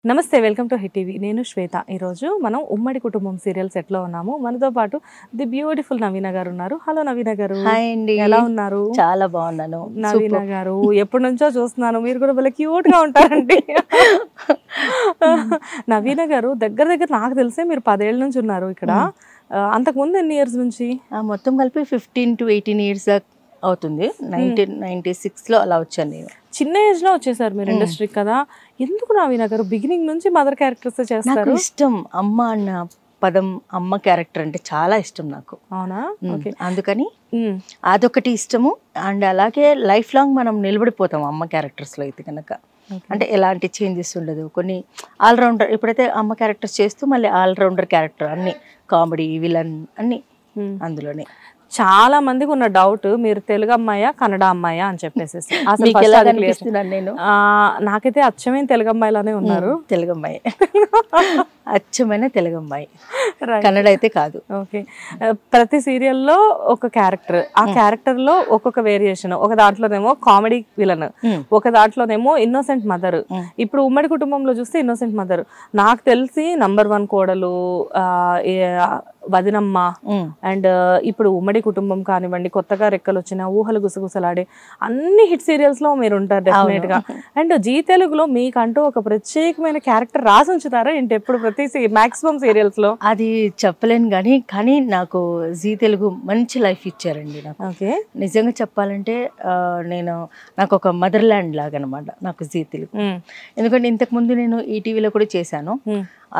నమస్తే welcome to hit TV నేను శ్వేత ఈ రోజు మనం ఉమ్మడి కుటుంబం సీరియల్ సెట్ లో ఉన్నాము మనతో పాటు ది బ్యూటిఫుల్ నవీన గారు ఉన్నారు హలో నవీన గారు హాయ్ అండి ఎలా ఉన్నారు చాలా బాగున్నాను నవీన గారు ఎప్పటి నుంచో చూస్తున్నాను మీరు కూడా భలే క్యూట్ గా ఉంటారండి నవీన గారు దగ్గర దగ్గర నాకు తెలిసే మీరు 10 ఏళ్ల నుంచి ఉన్నారు ఇక్కడ అంతకు ముందు ఎన్ని ఇయర్స్ నుంచి మొత్తం కలిపి 15 to 18 years అవుతుంది 1996 లో అలా వచ్చాను నేను చిన్న ఏజ్ లో వచ్చేసారు మీరు ఇండస్ట్రీకి కదా ఎందుకు నవీన గారు బిగినింగ్ నుంచి మదర్ క్యారెక్టర్స్ చేస్తారు నాకు ఇష్టం అమ్మ అన్న పదం అమ్మ క్యారెక్టర్ అంటే చాలా ఇష్టం నాకు అవునా ఓకే అందుకని అదొకటి ఇష్టము అండ్ అలాగే లైఫ్ లాంగ్ మనం నిలబడిపోతాం అమ్మ క్యారెక్టర్స్ లో అయితే కనుక అంటే ఎలాంటి చేంజెస్ ఉండదు కొన్ని ఆల్రౌండర్ ఎప్పుడైతే అమ్మ క్యారెక్టర్స్ చేస్తూ మళ్ళీ ఆల్రౌండర్ క్యారెక్టర్ అన్ని కామెడీ విలన్ అన్ని అందులోనే చాలా మందికి ఉన్న డౌట్ మీరు తెలుగు అమ్మాయా కన్నడ అమ్మాయా అని చెప్పేసి నేను నాకైతే అచ్చమైన తెలుగు అమ్మాయిలానే ఉన్నారు తెలుగు అమ్మాయి అచ్చమైన తెలుగు అమ్మాయి కన్నడ అయితే కాదు ఓకే ప్రతి సీరియల్లో ఒక క్యారెక్టర్ ఆ క్యారెక్టర్ లో ఒక్కొక్క వేరియేషన్ ఒక దాంట్లోనేమో కామెడీ విలన్ ఒక దాంట్లోనేమో ఇన్నోసెంట్ మదర్ ఇప్పుడు ఉమ్మడి కుటుంబంలో చూస్తే ఇన్నోసెంట్ మదర్ నాకు తెలిసి #1 కోడలు వదినమ్మ అండ్ ఇప్పుడు ఉమ్మడి కుటుంబం కానివ్వండి కొత్తగా రెక్కలు వచ్చిన ఊహలు గుసగుసలాడే అన్ని హిట్ సీరియల్స్ లో మీరు ఉంటారు డెఫినెట్ గా అండ్ జీ తెలుగులో మీకంటూ ఒక ప్రత్యేకమైన క్యారెక్టర్ రాసి ఉంచుతారా ఏంటి ఎప్పుడు ప్రతి మాక్సిమం సీరియల్స్ లో అది చెప్పలేను కానీ నాకు జీ తెలుగు మంచి లైఫ్ ఇచ్చారండి నాకు ఓకే నిజంగా చెప్పాలంటే నాకు ఒక మదర్ ల్యాండ్ లాగా అనమాట నాకు జీ తెలుగు ఎందుకంటే ఇంతకు ముందు నేను ఈటీవీలో కూడా చేశాను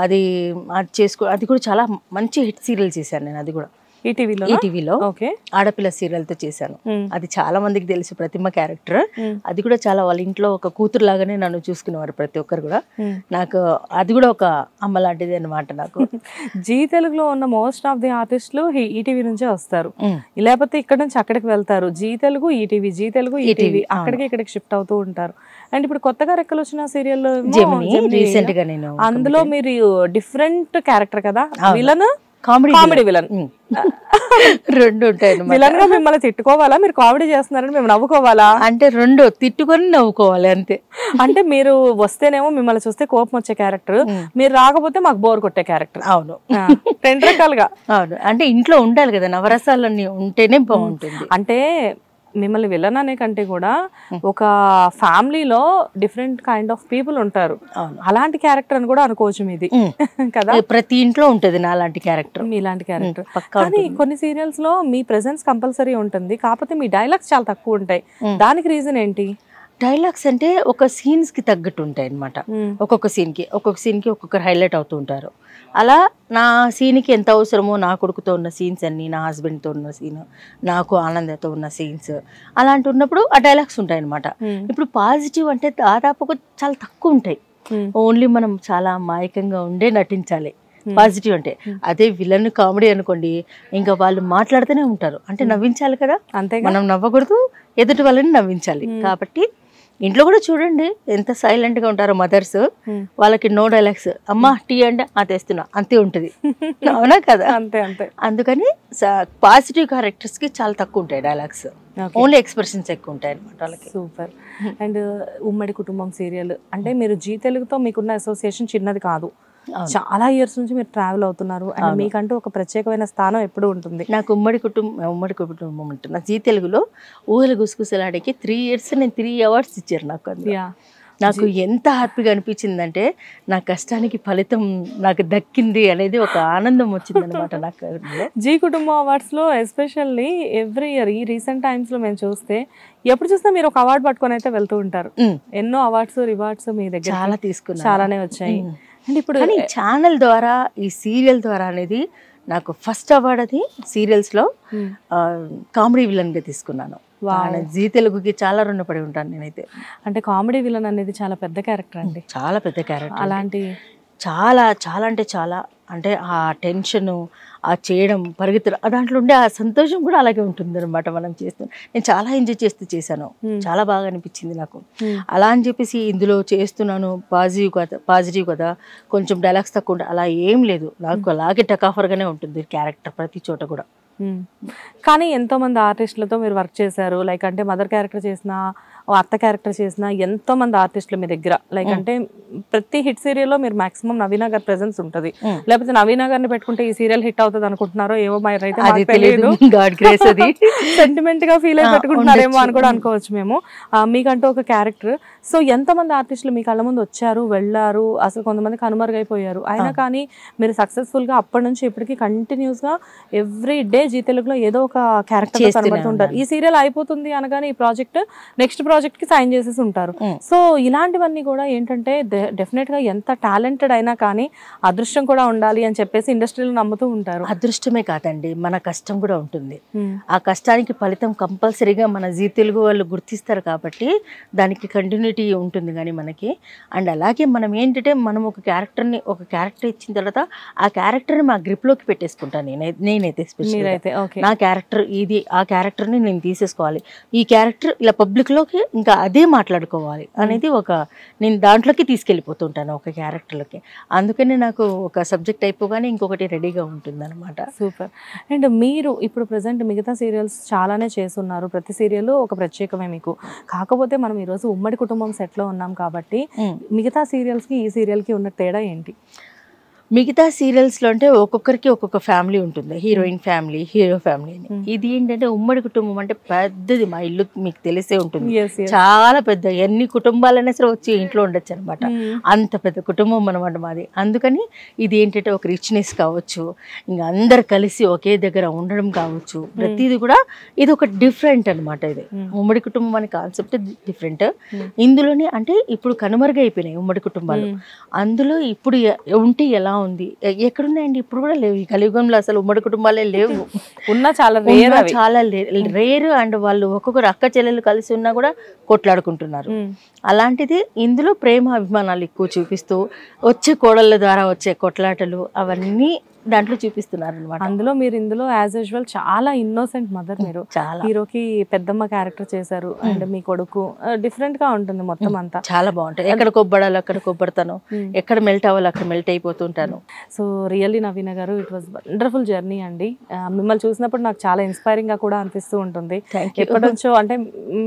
అది కూడా చాలా మంచి హిట్ సీరియల్ చేశాను నేను అది కూడా ఈటీవీలో ఆడపిల్ల సీరియల్ తో చేశాను అది చాలా మందికి తెలుసు ప్రతిమ క్యారెక్టర్ అది కూడా చాలా వాళ్ళ ఇంట్లో ఒక కూతురు లాగానే నన్ను చూసుకునేవారు ప్రతి ఒక్కరు కూడా నాకు అది కూడా ఒక అమ్మ లాంటిది అనమాట నాకు జీ తెలుగులో ఉన్న మోస్ట్ ఆఫ్ ది ఆర్టిస్టులు ఈటీవీ నుంచే వస్తారు లేకపోతే ఇక్కడ నుంచి అక్కడికి వెళ్తారు జీ తెలుగు ఈటీవీ జీ తెలుగు ఈటీవీ అక్కడికి ఇక్కడికి షిఫ్ట్ అవుతూ ఉంటారు అండ్ ఇప్పుడు కొత్తగా రెక్కలు వచ్చిన సీరియల్ రీసెంట్ గా నేను అందులో మీరు డిఫరెంట్ క్యారెక్టర్ కదా విలన్ కామెడీ విలన్ రెండు ఉంటాయి విలన్ గా మిమ్మల్ని తిట్టుకోవాలా మీరు కామెడీ చేస్తున్నారని మేము నవ్వుకోవాలా అంటే రెండు తిట్టుకొని నవ్వుకోవాలి అంతే అంటే మీరు వస్తేనేమో మిమ్మల్ని చూస్తే కోపం వచ్చే క్యారెక్టర్ మీరు రాకపోతే మాకు బోర్ కొట్టే క్యారెక్టర్ అవును రెండు రకాలుగా అవును అంటే ఇంట్లో ఉండాలి కదా నవరసాలన్నీ ఉంటేనే బాగుంటుంది అంటే మిమ్మల్ని విలన్ అనే కంటే కూడా ఒక ఫ్యామిలీలో డిఫరెంట్ కైండ్ ఆఫ్ పీపుల్ ఉంటారు అలాంటి క్యారెక్టర్ అని కూడా అనుకోవచ్చు మీది కదా ప్రతి ఇంట్లో ఉంటది నా లాంటి క్యారెక్టర్ మీలాంటి క్యారెక్టర్ కానీ కొన్ని సీరియల్స్ లో మీ ప్రెసెన్స్ కంపల్సరీ ఉంటుంది కాకపోతే మీ డైలాగ్స్ చాలా తక్కువ ఉంటాయి దానికి రీజన్ ఏంటి డైలాగ్స్ అంటే ఒక సీన్స్ కి తగ్గట్టు ఉంటాయి అనమాట ఒక్కొక్క సీన్ కి ఒక్కొక్కరు హైలైట్ అవుతూ ఉంటారు అలా నా సీన్కి ఎంత అవసరమో నా కొడుకుతో ఉన్న సీన్స్ అన్ని నా హస్బెండ్తో ఉన్న సీన్ నాకు ఆనందతో ఉన్న సీన్స్ అలాంటి ఉన్నప్పుడు ఆ డైలాగ్స్ ఉంటాయి అనమాట ఇప్పుడు పాజిటివ్ అంటే దాదాపు చాలా తక్కువ ఉంటాయి ఓన్లీ మనం చాలా అమాయకంగా ఉండే నటించాలి పాజిటివ్ అంటే అదే విలన్ కామెడీ అనుకోండి ఇంకా వాళ్ళు మాట్లాడుతూనే ఉంటారు అంటే నవ్వించాలి కదా అంతే మనం నవ్వకూడదు ఎదుటి వాళ్ళని నవ్వించాలి కాబట్టి ఇంట్లో కూడా చూడండి ఎంత సైలెంట్ గా ఉంటారో మదర్స్ వాళ్ళకి నో డైలాగ్స్ అమ్మ టీ అంటే తెస్తున్నా అంతే ఉంటది అవునా కదా అంతే అందుకని పాజిటివ్ క్యారెక్టర్స్ కి చాలా తక్కువ ఉంటాయి డైలాగ్స్ ఓన్లీ ఎక్స్ప్రెషన్స్ ఎక్కువ ఉంటాయి అనమాట వాళ్ళకి సూపర్ అండ్ ఉమ్మడి కుటుంబం సీరియల్ అంటే మీరు జీ తెలుగుతో మీకున్న అసోసియేషన్ చిన్నది కాదు చాలా ఇయర్స్ నుంచి మీరు ట్రావెల్ అవుతున్నారు అండ్ మీకంటూ ఒక ప్రత్యేకమైన స్థానం ఎప్పుడు ఉంటుంది నాకు ఉమ్మడి కుటుంబం ఉంటుంది జీ తెలుగులో ఊహలు గుసగుసలాడికి 3 years నేను 3 awards ఇచ్చారు నాకు ఎంత హ్యాపీగా అనిపించిందంటే నా కష్టానికి ఫలితం నాకు దక్కింది అనేది ఒక ఆనందం వచ్చింది అనమాట నాకు జీ కుటుంబం అవార్డ్స్ లో ఎస్పెషల్లీ ఎవ్రీ ఇయర్ ఈ రీసెంట్ టైమ్స్ లో మేము చూస్తే ఎప్పుడు చూసినా మీరు ఒక అవార్డు పట్టుకొని అయితే వెళ్తూ ఉంటారు ఎన్నో రివార్డ్స్ మీ దగ్గర చాలా తీసుకున్నా చాలానే వచ్చాయి అండ్ ఇప్పుడు ఛానల్ ద్వారా ఈ సీరియల్ ద్వారా అనేది నాకు ఫస్ట్ అవార్డు అది సీరియల్స్ లో కామెడీ విలన్ గా తీసుకున్నాను జీ తెలుగుకి చాలా రుణపడి ఉంటాను నేనైతే అంటే కామెడీ విలన్ అనేది చాలా పెద్ద క్యారెక్టర్ అండి చాలా పెద్ద క్యారెక్టర్ అలాంటి చాలా చాలా అంటే ఆ టెన్షన్ ఆ చేయడం పరిగెత్తడం దాంట్లో ఉండే ఆ సంతోషం కూడా అలాగే ఉంటుంది అనమాట మనం చేస్తాం నేను చాలా ఎంజాయ్ చేశాను చాలా బాగా అనిపించింది నాకు అలా అని చెప్పేసి ఇందులో చేస్తున్నాను పాజిటివ్ కదా కొంచెం డైలాగ్స్ తక్కువ ఉంటాయి అలా ఏం లేదు నాకు అలాగే టకాఫర్గానే ఉంటుంది క్యారెక్టర్ ప్రతి చోట కూడా కానీ ఎంతో మంది ఆర్టిస్టులతో మీరు వర్క్ చేశారు లైక్ అంటే మదర్ క్యారెక్టర్ చేసిన అత్త క్యారెక్టర్ చేసిన ఎంతో మంది ఆర్టిస్టులు మీ దగ్గర, లైక్ అంటే ప్రతి హిట్ సీరియల్లో మీరు మాక్సిమం నవీన గారి ప్రెసెన్స్ ఉంటుంది, లేకపోతే నవీన గారిని పెట్టుకుంటే ఈ సీరియల్ హిట్ అవుతుంది అనుకుంటున్నారో ఏమో, అయితే తెలియదు, సెంటిమెంట్ గా ఫీల్ అయి పెట్టుకుంటున్నారేమో అని కూడా అనుకోవచ్చు మేము. మీకంటూ ఒక క్యారెక్టర్. సో ఎంతమంది ఆర్టిస్టులు మీ కళ్ళ ముందు వచ్చారు వెళ్ళారు, అసలు కొంతమంది కనుమరుగైపోయారు, అయినా కానీ మీరు సక్సెస్ఫుల్ గా అప్పటి నుంచి ఇప్పటికీ కంటిన్యూస్ గా ఎవ్రీ డే జీ తెలుగులో ఏదో ఒక క్యారెక్టర్ కనబడుతుంటారు. ఈ సీరియల్ అయిపోతుంది అనగానే ఈ ప్రాజెక్ట్ నెక్స్ట్ ప్రాజెక్ట్ కి సైన్ చేసేసి ఉంటారు. సో ఇలాంటివన్నీ కూడా ఏంటంటే డెఫినెట్ గా ఎంత టాలెంటెడ్ అయినా కానీ అదృష్టం కూడా ఉండాలి అని చెప్పేసి ఇండస్ట్రీలో నమ్ముతూ ఉంటారు. అదృష్టమే కాదండి, మన కష్టం కూడా ఉంటుంది. ఆ కష్టానికి ఫలితం కంపల్సరీగా మన జీ తెలుగు వాళ్ళు గుర్తిస్తారు కాబట్టి దానికి కంటిన్యూటీ ఉంటుంది కానీ మనకి. అండ్ అలాగే మనం ఏంటంటే మనం ఒక క్యారెక్టర్ ఇచ్చిన తర్వాత ఆ క్యారెక్టర్ని మా గ్రిప్లోకి పెట్టేసుకుంటాను నేనైతే స్పెషల్. నా క్యారెక్టర్ ఇది, ఆ క్యారెక్టర్ని నేను తీసేసుకోవాలి, ఈ క్యారెక్టర్ ఇలా పబ్లిక్లోకి ఇంకా అదే మాట్లాడుకోవాలి అనేది నేను దాంట్లోకి తీసుకెళ్ళిపోతుంటాను ఒక క్యారెక్టర్లోకి. అందుకని నాకు ఒక సబ్జెక్ట్ అయిపోగానే ఇంకొకటి రెడీగా ఉంటుంది అనమాట. సూపర్. అండ్ మీరు ఇప్పుడు ప్రెసెంట్ మిగతా సీరియల్స్ చాలానే చేస్తున్నారు, ప్రతి సీరియల్ ఒక ప్రత్యేకమే మీకు. కాకపోతే మనం ఈరోజు ఉమ్మడి కుటుంబం సెట్లో ఉన్నాం కాబట్టి మిగతా సీరియల్స్కి ఈ సీరియల్కి ఉన్న తేడా ఏంటి? మిగతా సీరియల్స్లో అంటే ఒక్కొక్కరికి ఒక్కొక్క ఫ్యామిలీ ఉంటుంది, హీరోయిన్ ఫ్యామిలీ, హీరో ఫ్యామిలీ అని. ఇది ఏంటంటే ఉమ్మడి కుటుంబం అంటే పెద్దది, మా ఇల్లు మీకు తెలిసే ఉంటుంది, చాలా పెద్ద, ఎన్ని కుటుంబాలైనా సరే వచ్చి ఇంట్లో ఉండొచ్చు అనమాట, అంత పెద్ద కుటుంబం అనమాట మాది. అందుకని ఇది ఏంటంటే ఒక రిచ్నెస్ కావచ్చు, ఇంకా అందరు కలిసి ఒకే దగ్గర ఉండడం కావచ్చు, ప్రతిది కూడా ఇది ఒక డిఫరెంట్ అనమాట. ఇది ఉమ్మడి కుటుంబం అనే కాన్సెప్ట్ డిఫరెంట్. ఇందులోనే అంటే ఇప్పుడు కనుమరుగైపోయినాయి ఉమ్మడి కుటుంబాలు, అందులో ఇప్పుడు ఉంటే ఎలా ఉంది, ఎక్కడున్నాయండి ఇప్పుడు కూడా లేవు. ఈ కలియుగంలో అసలు ఉమ్మడి కుటుంబాలే లేవు, ఉన్నా చాలా రేర్. అండ్ వాళ్ళు ఒక్కొక్కరు అక్క చెల్లెలు కలిసి ఉన్నా కూడా కొట్లాడుకుంటున్నారు. అలాంటిది ఇందులో ప్రేమ అభిమానాలు ఎక్కువ చూపిస్తూ వచ్చే కోడళ్ళ ద్వారా వచ్చే కొట్లాటలు అవన్నీ దాంట్లో చూపిస్తున్నారు అనమాట. అందులో మీరు ఇందులో యాజ్ యూజువల్ చాలా ఇన్నోసెంట్ మదర్, మీరు చాలా హీరోకి పెద్దమ్మ క్యారెక్టర్ చేశారు. అండ్ మీ కొడుకు డిఫరెంట్ గా ఉంటుంది మొత్తం అంతా, చాలా బాగుంటుంది. ఎక్కడ కొబ్బడాలి అక్కడ కొబ్బడతాను, ఎక్కడ మెల్ట్ అవ్వాలి అక్కడ మెల్ట్ అయిపోతుంటాను. సో రియల్లీ నవీన గారు, ఇట్ వాజ్ వండర్ఫుల్ జర్నీ అండి. మిమ్మల్ని చూసినప్పుడు నాకు చాలా ఇన్స్పైరింగ్ గా కూడా అనిపిస్తూ ఉంటుంది. ఎప్పటి నుంచో అంటే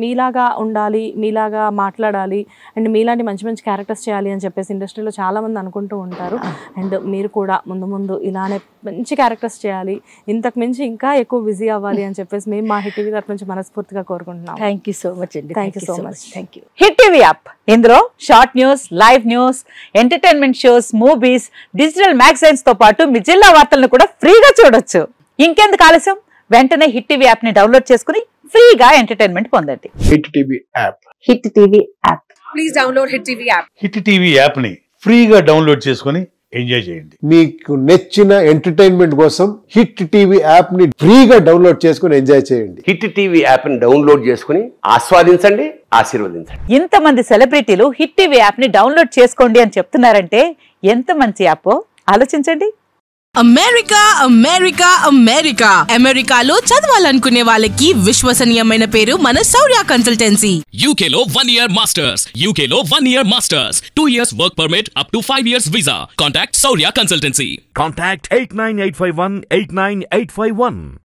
మీలాగా ఉండాలి, మీలాగా మాట్లాడాలి, అండ్ మీలాంటి మంచి మంచి క్యారెక్టర్స్ చేయాలి అని చెప్పేసి ఇండస్ట్రీలో చాలా మంది అనుకుంటూ ఉంటారు. అండ్ మీరు కూడా ముందు ముందు ఇలా మంచి క్యారెక్టర్స్ చేయాలి, ఇంతకు మించి ఇంకా ఎక్కువ బిజీ అవ్వాలి అని చెప్పేసి మేము మా హిట్ టీవీ తరఫు నుంచి మనస్ఫూర్తిగా కోరుకుంటున్నాం. థ్యాంక్ యూ సో మచ్ అండి. Thank you so much. Thank you. Hit TV app, ఇందులో short news, live news, entertainment shows, movies, digital magazines తో పాటు మీ జిల్లా వార్తలను కూడా ఫ్రీగా చూడొచ్చు. ఇంకెందుకు ఆలస్యం, వెంటనే హిట్ టీవీ యాప్ ని డౌన్లోడ్ చేసుకుని ఫ్రీగా ఎంటర్టైన్మెంట్ పొందండి. Hit TV app. Hit TV app. Please download hit TV app. Hit TV app ని ఫ్రీగా డౌన్లోడ్ చేసుకుని ఎంజాయ్ చేయండి. మీకు నచ్చిన ఎంటర్టైన్మెంట్ కోసం హిట్ టీవీ యాప్ ని ఫ్రీగా డౌన్లోడ్ చేసుకుని ఎంజాయ్ చేయండి. హిట్ టీవీ యాప్ ని డౌన్లోడ్ చేసుకుని ఆస్వాదించండి, ఆశీర్వదించండి. ఇంతమంది సెలబ్రిటీలు హిట్ టీవీ యాప్ ని డౌన్లోడ్ చేసుకోండి అని చెప్తున్నారంటే ఎంత మంచి యాప్ ఆలోచించండి. అమెరికా అమెరికా అమెరికా అమెరికాలో చదవాలనుకునే వాళ్ళకి విశ్వసనీయమైన పేరు మన శౌర్య కన్సల్టెన్సీ. UK లో 1 year masters, UK లో 1 year masters, 2 years work permit up to 5 years visa. Contact Saurya Consultancy. Contact 89851 89851.